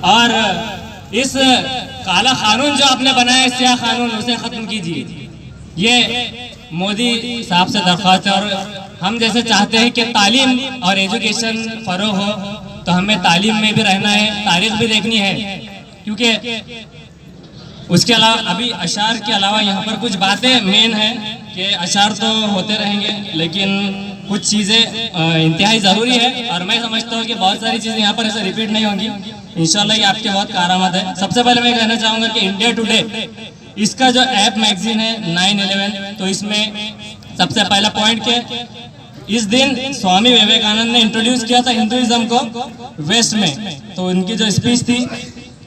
और इस काला कानून जो आपने बनाया, स्याह कानून, उसे खत्म कीजिए। ये मोदी साहब से दरख्वास्त है। और हम जैसे चाहते हैं कि तालीम और एजुकेशन फरोग हो, तो हमें तालीम में भी रहना है, तारीख भी देखनी है, क्योंकि उसके अलावा अभी अशार के अलावा यहाँ पर कुछ बातें मेन है कि अशार तो होते रहेंगे, लेकिन कुछ चीज़ें इंतहाई ज़रूरी है। और मैं समझता हूँ कि बहुत सारी चीज़ें यहाँ पर ऐसे रिपीट नहीं होंगी। इंशाल्लाह ये आपके बहुत कारआमद है। सबसे पहले मैं कहना चाहूँगा कि इंडिया टुडे, इसका जो ऐप मैगजीन है 9/11, तो इसमें सबसे पहला पॉइंट के इस दिन स्वामी विवेकानंद ने इंट्रोड्यूस किया था हिंदुइज्म को वेस्ट में। तो उनकी जो स्पीच थी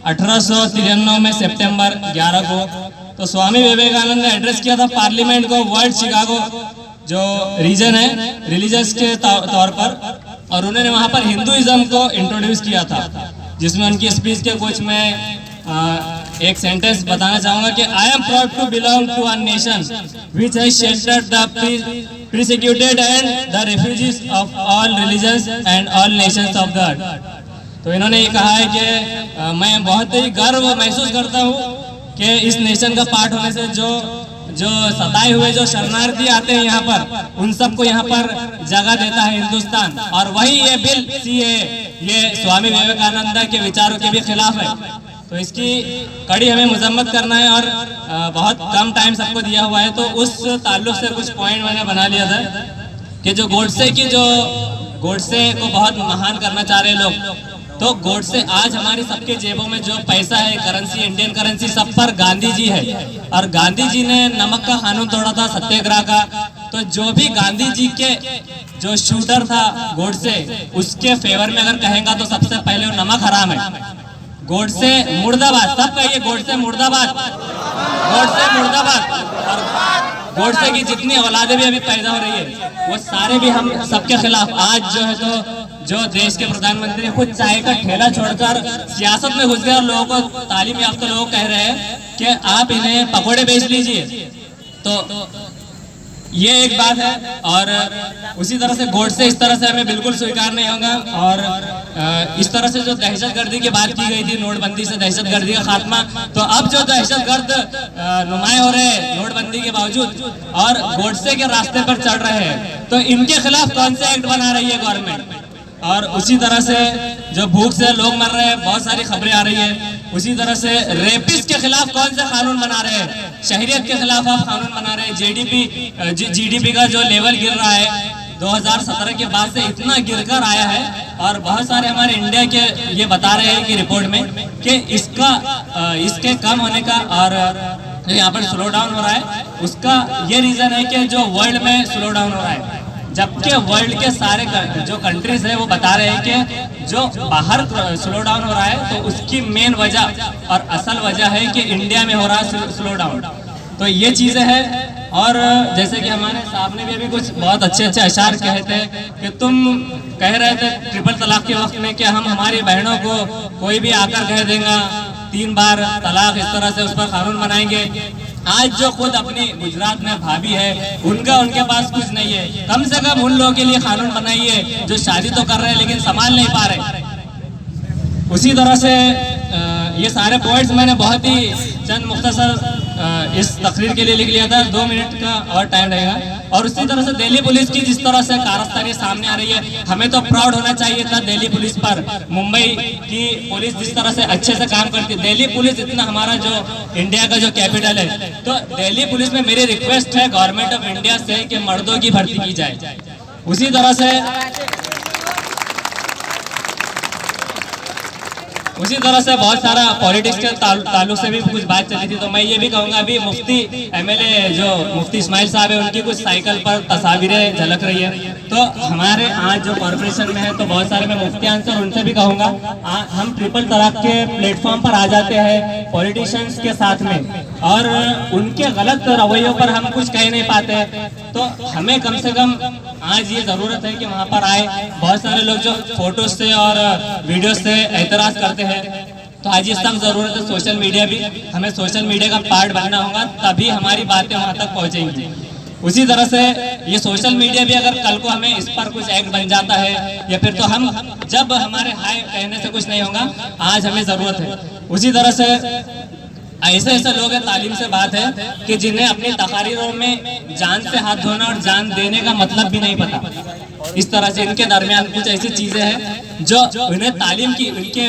1893 में सितंबर 11 को, तो स्वामी विवेकानंद ने एड्रेस किया था पार्लियामेंट को, वर्ल्ड शिकागो जो रीजन है रिलीजियस के तौर पर, और उन्होंने वहां पर हिंदुइज्म को इंट्रोड्यूस किया था, जिसमें उनकी स्पीच के कुछ मैं एक सेंटेंस बताना चाहूंगा कि I am proud to belong to a nation which has sheltered the persecuted and the refugees of all religions and all nations of the earth। तो इन्होंने ये कहा है कि मैं बहुत ही गर्व महसूस करता हूँ कि इस नेशन का पार्ट होने से जो सताए हुए जो शरणार्थी आते हैं यहाँ पर, उन सबको यहाँ पर जगह देता है हिंदुस्तान। और वही ये बिल सीए, ये स्वामी विवेकानंद के विचारों के भी खिलाफ है। तो इसकी कड़ी हमें मजम्मत करना है, और बहुत कम टाइम सबको दिया हुआ है। तो उस ताल्लुक से कुछ पॉइंट मैंने बना लिया था कि जो गोडसे को बहुत महान करना चाह रहे लोग, तो गोडसे आज हमारी सबके जेबों में जो पैसा है, करेंसी, इंडियन करेंसी, सब पर गांधी जी है। और गांधी जी ने नमक का कानून तोड़ा था, सत्याग्रह का। तो जो भी गांधी जी के जो शूटर था गोडसे, उसके फेवर में अगर कहेगा तो सबसे पहले वो नमक हराम है। गोडसे मुर्दाबाद, सब कहिए गोडसे मुर्दाबाद, गोडसे मुर्दाबाद। और गोडसे की जितनी औलादें भी अभी पैदा हो रही है, वो सारे भी हम सबके खिलाफ। आज जो है तो जो देश के प्रधानमंत्री खुद चाय का ठेला छोड़कर सियासत में घुस गए और लोगों को, तालीम याफ्ता लोग कह रहे हैं कि आप इन्हें पकौड़े बेच लीजिए। तो ये एक बात है। और उसी तरह से गोडसे इस तरह से हमें बिल्कुल स्वीकार नहीं होगा। और इस तरह से जो दहशतगर्दी की बात की गई थी, नोटबंदी से दहशतगर्दी का खात्मा, तो अब जो दहशतगर्द नुमाए हो रहे हैं नोटबंदी के बावजूद और गोडसे के रास्ते पर चढ़ रहे हैं, तो इनके खिलाफ कौन से एक्ट बना रही है गवर्नमेंट। और उसी तरह से जो भूख से लोग मर रहे हैं, बहुत सारी खबरें आ रही है। उसी तरह से रेपिस्ट के खिलाफ कौन सा कानून बना रहे हैं, शहरियत के खिलाफ आप कानून बना रहे हैं। जीडीपी का जो लेवल गिर रहा है 2017 के बाद से इतना गिरकर आया है। और बहुत सारे हमारे इंडिया के ये बता रहे हैं कि रिपोर्ट में कि इसके कम होने का और जो यहाँ पर स्लो डाउन हो रहा है, उसका ये रीजन है कि जो वर्ल्ड में स्लो डाउन हो रहा है, जबकि वर्ल्ड के सारे जो कंट्रीज है वो बता रहे हैं कि जो बाहर स्लो डाउन हो रहा है, तो उसकी मेन वजह और असल वजह है कि इंडिया में हो रहा है स्लो डाउन। तो ये चीज़ें हैं। और जैसे कि हमारे साहब ने भी अभी कुछ बहुत अच्छे अशार कहे थे कि तुम कह रहे थे ट्रिपल तलाक के वक्त में कि हम हमारी बहनों को कोई भी आकर कह देगा 3 बार तलाक, इस तरह से उस पर कानून बनाएंगे। आज जो खुद अपनी गुजरात में भाभी है, उनके पास कुछ नहीं है, कम से कम उन लोगों के लिए कानून बनाइए जो शादी तो कर रहे हैं लेकिन संभाल नहीं पा रहे। उसी तरह से ये सारे पॉइंट्स मैंने बहुत ही चंद मुख्तसर इस तकरीर के लिए लिख लिया था। 2 मिनट का और टाइम रहेगा। और उसी तरह से दिल्ली पुलिस की जिस तरह से कारस्तानी सामने आ रही है, हमें तो प्राउड होना चाहिए था दिल्ली पुलिस पर। मुंबई की पुलिस जिस तरह से अच्छे से काम करती है, दिल्ली पुलिस इतना हमारा जो इंडिया का जो कैपिटल है, तो दिल्ली पुलिस में मेरी रिक्वेस्ट है गवर्नमेंट ऑफ इंडिया से कि मर्दों की भर्ती की जाए। उसी तरह से बहुत सारा पॉलिटिक्स के ताल्लुक से भी कुछ बात चली थी। तो मैं ये भी कहूँगा, अभी मुफ्ती एमएलए जो मुफ्ती इस्माइल साहब है, उनकी कुछ साइकिल पर तस्वीरें झलक रही है। तो हमारे आज जो कॉर्पोरेशन में है, तो बहुत सारे मैं मुफ्तियान से और उनसे भी कहूँगा, हम ट्रिपल तलाक के प्लेटफॉर्म पर आ जाते हैं पॉलिटिशियंस के साथ में, और उनके गलत रवैयों पर हम कुछ कह नहीं पाते। तो हमें कम से कम आज ये जरूरत है कि वहाँ पर आए। बहुत सारे लोग जो फोटो से और वीडियो से एतराज करते हैं, तो आज इस तक जरूरत है सोशल मीडिया भी, हमें सोशल मीडिया का पार्ट बनना होगा, तभी हमारी बातें वहाँ तक पहुँचेंगी। उसी तरह से ये सोशल मीडिया भी अगर कल को हमें इस पर कुछ एक्ट बन जाता है या फिर तो हम जब हमारे हाय कहने से कुछ नहीं होगा, आज हमें ज़रूरत है। उसी तरह से ऐसे ऐसे लोग हैं, तालीम से बात है कि जिन्हें अपनी तकारीरों में जान से हाथ धोना और जान देने का मतलब भी नहीं पता। इस तरह से इनके दरमियान कुछ ऐसी चीज़ें हैं जो उन्हें तालीम की उनके।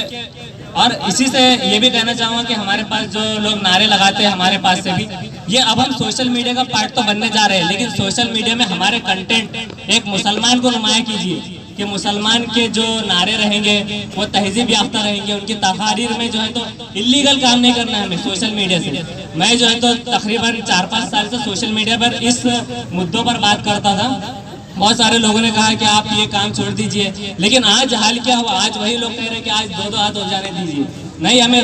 और इसी से ये भी कहना चाहूँगा कि हमारे पास जो लोग नारे लगाते हैं, हमारे पास से भी ये अब हम सोशल मीडिया का पार्ट तो बनने जा रहे हैं, लेकिन सोशल मीडिया में हमारे कंटेंट एक मुसलमान को नुमाया कीजिए कि मुसलमान के जो नारे रहेंगे वो तहजीब याफ्ता रहेंगे, उनकी तकारीर में जो है तो इलीगल काम नहीं करना है हमें सोशल मीडिया से। मैं जो है तो तकरीबन 4-5 साल से सोशल मीडिया पर इस मुद्दों पर बात करता था। बहुत सारे लोगों ने कहा कि आप ये काम छोड़ दीजिए, लेकिन आज हाल क्या हुआ, आज वही लोग कह रहे हैं कि आज 2-2 हाथ हो जाने दीजिए। नहीं, हमें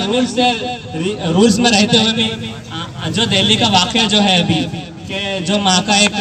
रूल्स में रहते हुए भी जो दिल्ली का वाकया जो है अभी कि जो माँ का एक